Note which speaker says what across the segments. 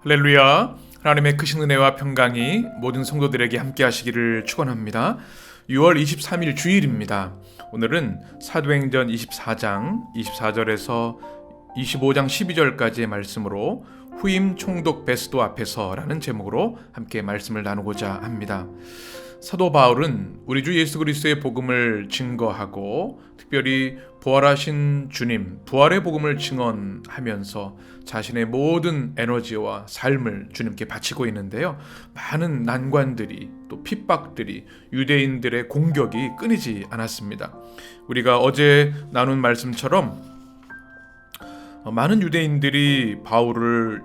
Speaker 1: 할렐루야. 하나님의 크신 은혜와 평강이 모든 성도들에게 함께 하시기를 축원합니다. 6월 23일 주일입니다. 오늘은 사도행전 24장 24절에서 25장 12절까지의 말씀으로 후임 총독 베스도 앞에서라는 제목으로 함께 말씀을 나누고자 합니다. 사도 바울은 우리 주 예수 그리스도의 복음을 증거하고 특별히 부활하신 주님, 부활의 복음을 증언하면서 자신의 모든 에너지와 삶을 주님께 바치고 있는데요. 많은 난관들이 또 핍박들이 유대인들의 공격이 끊이지 않았습니다. 우리가 어제 나눈 말씀처럼 많은 유대인들이 바울을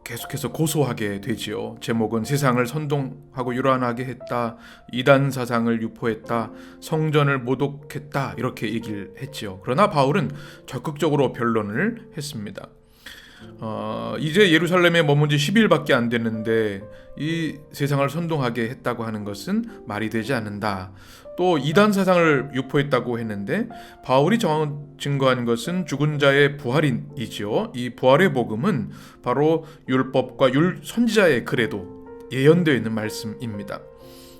Speaker 1: 계속해서 고소하게 되지요. 제목은 세상을 선동하고 유란하게 했다, 이단 사상을 유포했다, 성전을 모독했다 이렇게 얘기를 했지요. 그러나 바울은 적극적으로 변론을 했습니다. 이제 예루살렘에 머문 지 10일밖에 안 됐는데 이 세상을 선동하게 했다고 하는 것은 말이 되지 않는다. 또 이단 사상을 유포했다고 했는데 바울이 증거한 것은 죽은 자의 부활이지요. 이 부활의 복음은 바로 율법과 선지자의 글에도 예언되어 있는 말씀입니다.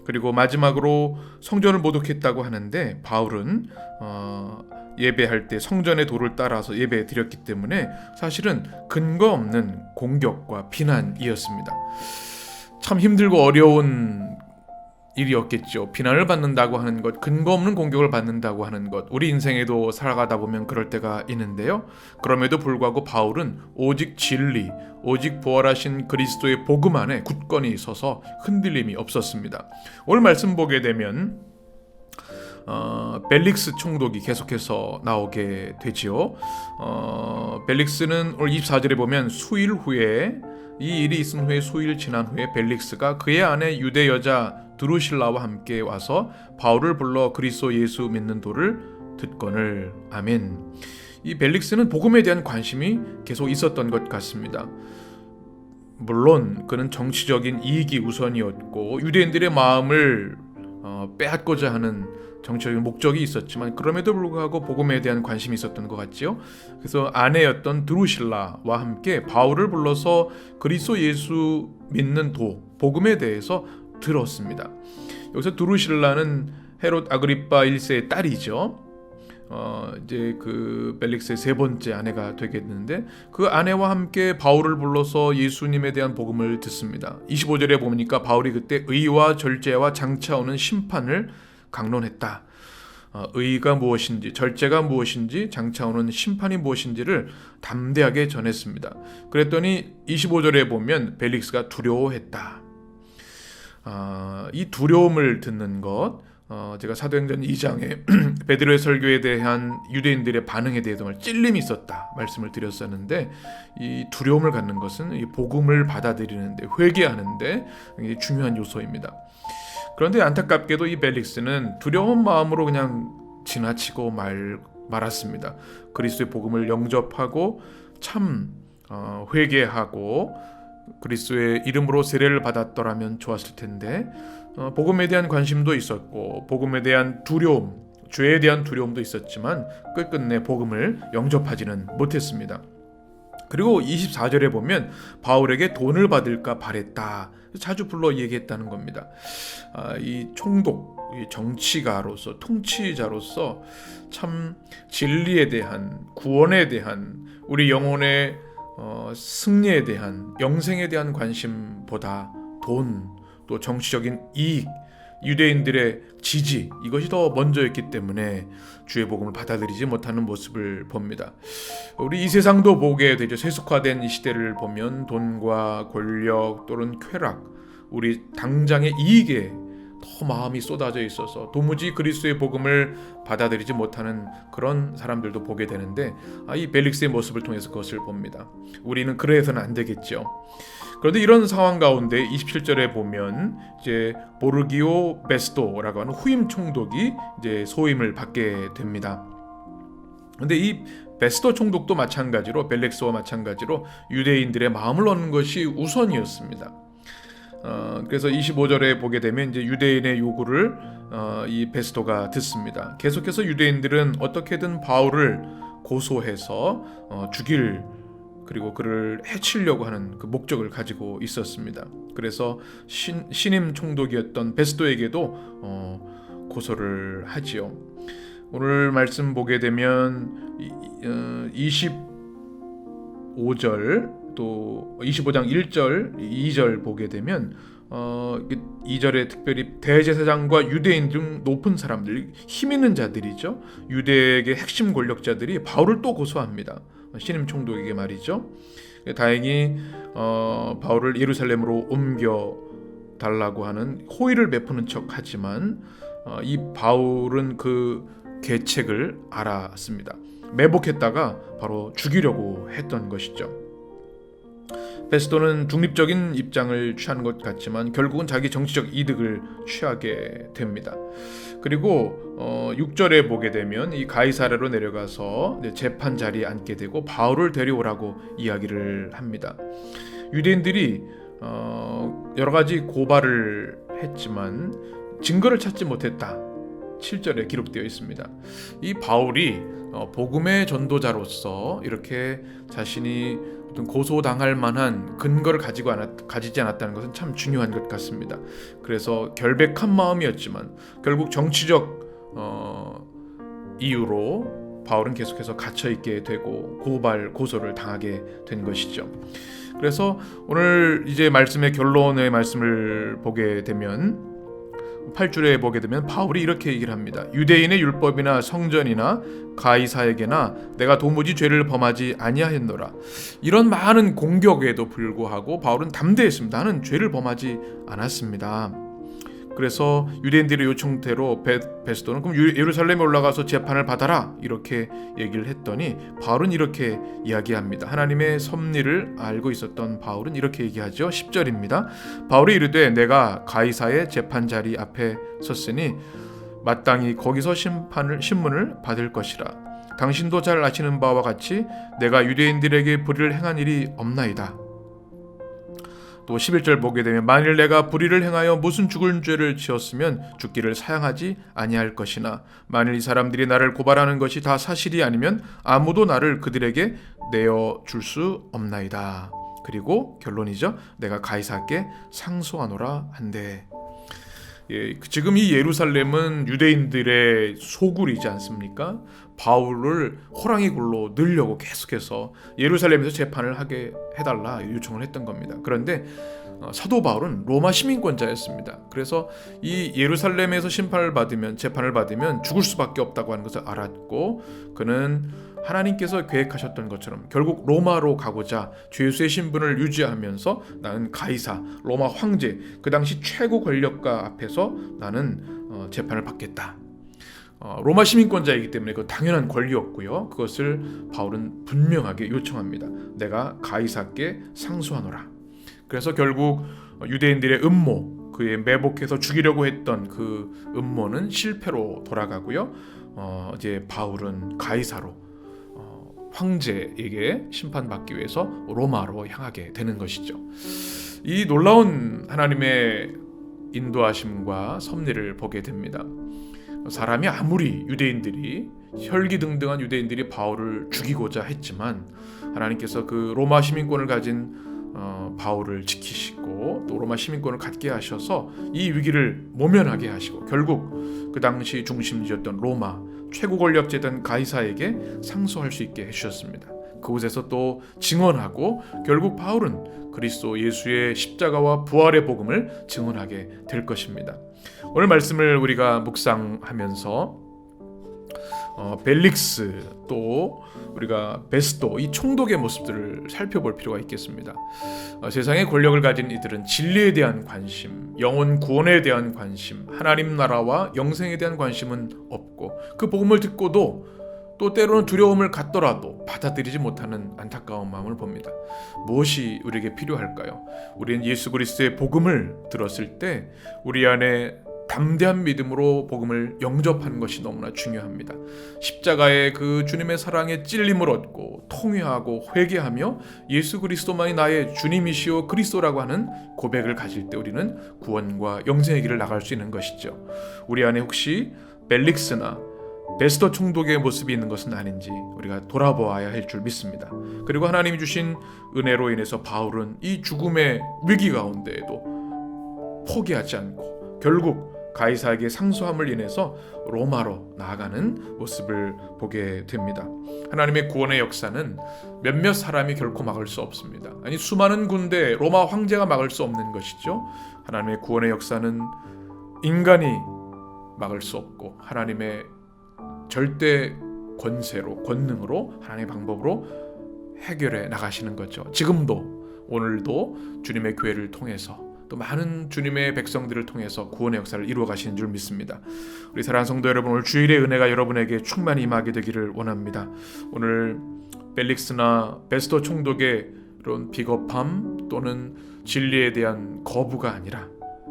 Speaker 1: 그리고 마지막으로 성전을 모독했다고 하는데 바울은 예배할 때 성전의 도를 따라서 예배 드렸기 때문에 사실은 근거 없는 공격과 비난이었습니다. 참 힘들고 어려운 일이었겠죠. 비난을 받는다고 하는 것, 근거 없는 공격을 받는다고 하는 것, 우리 인생에도 살아가다 보면 그럴 때가 있는데요. 그럼에도 불구하고 바울은 오직 진리, 오직 부활하신 그리스도의 복음 안에 굳건히 서서 흔들림이 없었습니다. 오늘 말씀 보게 되면 벨릭스 총독이 계속해서 나오게 되지요. 벨릭스는 오늘 24절에 보면 수일 후에 이 일이 있은 후에 수일 지난 후에 벨릭스가 그의 아내 유대 여자 드루실라와 함께 와서 바울을 불러 그리스도 예수 믿는 도를 듣거늘. 아멘. 이 벨릭스는 복음에 대한 관심이 계속 있었던 것 같습니다. 물론 그는 정치적인 이익이 우선이었고 유대인들의 마음을 빼앗고자 하는 정치적인 목적이 있었지만 그럼에도 불구하고 복음에 대한 관심이 있었던 것 같지요. 그래서 아내였던 드루실라와 함께 바울을 불러서 그리스도 예수 믿는 도, 복음에 대해서 들었습니다. 여기서 드루실라는 헤롯 아그리파 1세의 딸이죠. 이제 그 벨릭스의 세 번째 아내가 되겠는데 그 아내와 함께 바울을 불러서 예수님에 대한 복음을 듣습니다. 25절에 보니까 바울이 그때 의와 절제와 장차 오는 심판을 강론했다. 의가 무엇인지, 절제가 무엇인지, 장차 오는 심판이 무엇인지를 담대하게 전했습니다. 그랬더니 25절에 보면 벨릭스가 두려워했다. 이 두려움을 듣는 것, 제가 사도행전 2장에 베드로의 설교에 대한 유대인들의 반응에 대해서 정말 찔림이 있었다 말씀을 드렸었는데 이 두려움을 갖는 것은 이 복음을 받아들이는데 회개하는데 굉장히 중요한 요소입니다. 그런데 안타깝게도 이 벨릭스는 두려운 마음으로 그냥 지나치고 말았습니다. 그리스도의 복음을 영접하고 참 회개하고 그리스도의 이름으로 세례를 받았더라면 좋았을 텐데 복음에 대한 관심도 있었고 복음에 대한 두려움, 죄에 대한 두려움도 있었지만 끝끝내 복음을 영접하지는 못했습니다. 그리고 24절에 보면 바울에게 돈을 받을까 바랬다. 자주 불러 얘기했다는 겁니다. 이 총독, 이 정치가로서 통치자로서 참 진리에 대한 구원에 대한 우리 영혼의 승리에 대한 영생에 대한 관심보다 돈, 또 정치적인 이익, 유대인들의 지지 이것이 더 먼저였기 때문에 주의 복음을 받아들이지 못하는 모습을 봅니다. 우리 이 세상도 보게 되죠. 세속화된 이 시대를 보면 돈과 권력 또는 쾌락, 우리 당장의 이익에 더 마음이 쏟아져 있어서 도무지 그리스도의 복음을 받아들이지 못하는 그런 사람들도 보게 되는데 이 벨릭스의 모습을 통해서 그것을 봅니다. 우리는 그래서는 안 되겠죠. 그런데 이런 상황 가운데 27절에 보면 이제 보르기오 베스도라고 하는 후임 총독이 이제 소임을 받게 됩니다. 그런데 이 베스도 총독도 마찬가지로 벨릭스와 마찬가지로 유대인들의 마음을 얻는 것이 우선이었습니다. 그래서 25절에 보게 되면 이제 유대인의 요구를 이 베스도가 듣습니다. 계속해서 유대인들은 어떻게든 바울을 고소해서 죽일 그리고 그를 해치려고 하는 그 목적을 가지고 있었습니다. 그래서 신임 총독이었던 베스도에게도 고소를 하지요. 오늘 말씀 보게 되면 25절 또 25장 1절 2절 보게 되면 2절에 특별히 대제사장과 유대인 등 높은 사람들, 힘 있는 자들이죠. 유대의 핵심 권력자들이 바울을 또 고소합니다. 신임 총독에게 말이죠. 다행히 바울을 예루살렘으로 옮겨 달라고 하는 호의를 베푸는 척하지만 이 바울은 그 계책을 알았습니다. 매복했다가 바로 죽이려고 했던 것이죠. 베스도는 중립적인 입장을 취하는 것 같지만 결국은 자기 정치적 이득을 취하게 됩니다. 그리고 6절에 보게 되면 이 가이사랴로 내려가서 재판 자리에 앉게 되고 바울을 데려오라고 이야기를 합니다. 유대인들이 여러 가지 고발을 했지만 증거를 찾지 못했다. 7절에 기록되어 있습니다. 이 바울이 복음의 전도자로서 이렇게 자신이 어떤 고소당할 만한 근거를 가지지 않았다는 것은 참 중요한 것 같습니다. 그래서 결백한 마음이었지만 결국 정치적 이유로 바울은 계속해서 갇혀있게 되고 고소를 당하게 된 것이죠. 그래서 오늘 이제 말씀의 결론의 말씀을 보게 되면 8절에 보게 되면 바울이 이렇게 얘기를 합니다. 유대인의 율법이나 성전이나 가이사에게나 내가 도무지 죄를 범하지 아니하였노라. 이런 많은 공격에도 불구하고 바울은 담대했습니다. 나는 죄를 범하지 않았습니다. 그래서 유대인들의 요청대로 베스도는 그럼 예루살렘에 올라가서 재판을 받아라 이렇게 얘기를 했더니 바울은 이렇게 이야기합니다. 하나님의 섭리를 알고 있었던 바울은 이렇게 얘기하죠. 10절입니다. 바울이 이르되 내가 가이사의 재판 자리 앞에 섰으니 마땅히 거기서 신문을 받을 것이라. 당신도 잘 아시는 바와 같이 내가 유대인들에게 불의를 행한 일이 없나이다. 또 11절 보게 되면 만일 내가 불의를 행하여 무슨 죽을 죄를 지었으면 죽기를 사양하지 아니할 것이나 만일 이 사람들이 나를 고발하는 것이 다 사실이 아니면 아무도 나를 그들에게 내어줄 수 없나이다. 그리고 결론이죠. 내가 가이사께 상소하노라 한데 지금 이 예루살렘은 유대인들의 소굴이지 않습니까? 바울을 호랑이 굴로 넣으려고 계속해서 예루살렘에서 재판을 하게 해달라 요청을 했던 겁니다. 그런데 사도 바울은 로마 시민권자였습니다. 그래서 이 예루살렘에서 재판을 받으면 죽을 수밖에 없다고 하는 것을 알았고 그는 하나님께서 계획하셨던 것처럼 결국 로마로 가고자 죄수의 신분을 유지하면서 나는 가이사, 로마 황제, 그 당시 최고 권력가 앞에서 나는 재판을 받겠다. 로마 시민권자이기 때문에 그 당연한 권리였고요. 그것을 바울은 분명하게 요청합니다. 내가 가이사께 상소하노라. 그래서 결국 유대인들의 음모, 그의 매복해서 죽이려고 했던 그 음모는 실패로 돌아가고요. 이제 바울은 가이사로 황제에게 심판받기 위해서 로마로 향하게 되는 것이죠. 이 놀라운 하나님의 인도하심과 섭리를 보게 됩니다. 사람이 아무리 혈기등등한 유대인들이 바울을 죽이고자 했지만 하나님께서 그 로마 시민권을 가진 바울을 지키시고 또 로마 시민권을 갖게 하셔서 이 위기를 모면하게 하시고 결국 그 당시 중심지였던 로마 최고 권력자였던 가이사에게 상소할 수 있게 해주셨습니다. 그곳에서 또 증언하고 결국 바울은 그리스도 예수의 십자가와 부활의 복음을 증언하게 될 것입니다. 오늘 말씀을 우리가 묵상하면서 벨릭스 또 우리가 베스도 이 총독의 모습들을 살펴볼 필요가 있겠습니다. 세상의 권력을 가진 이들은 진리에 대한 관심, 영혼 구원에 대한 관심, 하나님 나라와 영생에 대한 관심은 없고 그 복음을 듣고도 또 때로는 두려움을 갖더라도 받아들이지 못하는 안타까운 마음을 봅니다. 무엇이 우리에게 필요할까요? 우리는 예수 그리스도의 복음을 들었을 때 우리 안에 담대한 믿음으로 복음을 영접하는 것이 너무나 중요합니다. 십자가의 그 주님의 사랑에 찔림을 얻고 통회하고 회개하며 예수 그리스도만이 나의 주님이시오 그리스도라고 하는 고백을 가질 때 우리는 구원과 영생의 길을 나갈 수 있는 것이죠. 우리 안에 혹시 벨릭스나 베스터 총독의 모습이 있는 것은 아닌지 우리가 돌아보아야 할 줄 믿습니다. 그리고 하나님이 주신 은혜로 인해서 바울은 이 죽음의 위기 가운데에도 포기하지 않고 결국 가이사에게 상소함을 인해서 로마로 나아가는 모습을 보게 됩니다. 하나님의 구원의 역사는 몇몇 사람이 결코 막을 수 없습니다. 아니 수많은 군대 로마 황제가 막을 수 없는 것이죠. 하나님의 구원의 역사는 인간이 막을 수 없고 하나님의 절대 권세로 권능으로 하나님의 방법으로 해결해 나가시는 거죠. 지금도 오늘도 주님의 교회를 통해서 또 많은 주님의 백성들을 통해서 구원의 역사를 이루어 가시는 줄 믿습니다. 우리 사랑하는 성도 여러분, 오늘 주일의 은혜가 여러분에게 충만히 임하게 되기를 원합니다. 오늘 벨릭스나 베스터 총독의 그런 비겁함 또는 진리에 대한 거부가 아니라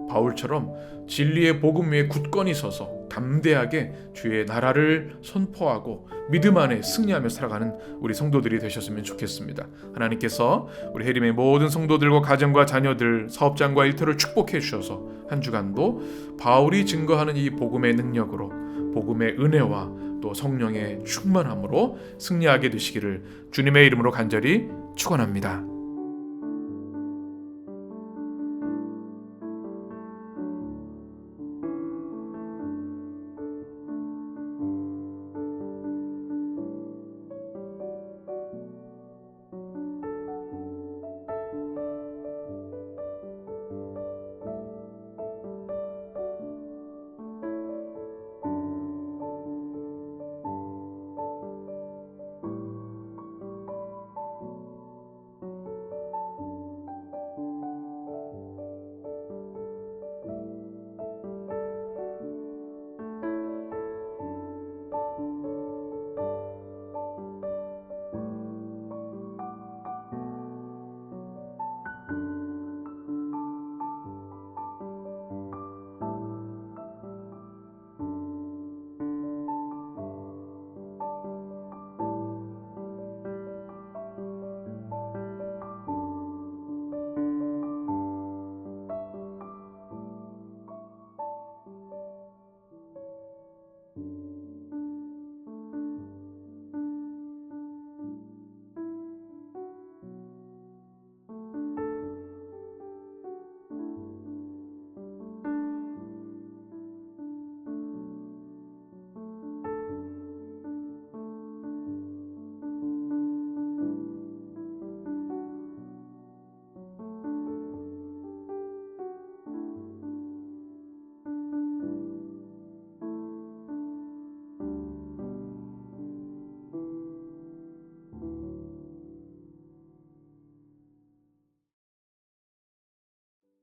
Speaker 1: 바울처럼 진리의 복음 위에 굳건히 서서 담대하게 주의 나라를 선포하고 믿음 안에 승리하며 살아가는 우리 성도들이 되셨으면 좋겠습니다. 하나님께서 우리 해림의 모든 성도들과 가정과 자녀들, 사업장과 일터를 축복해 주셔서 한 주간도 바울이 증거하는 이 복음의 능력으로 복음의 은혜와 또 성령의 충만함으로 승리하게 되시기를 주님의 이름으로 간절히 축원합니다.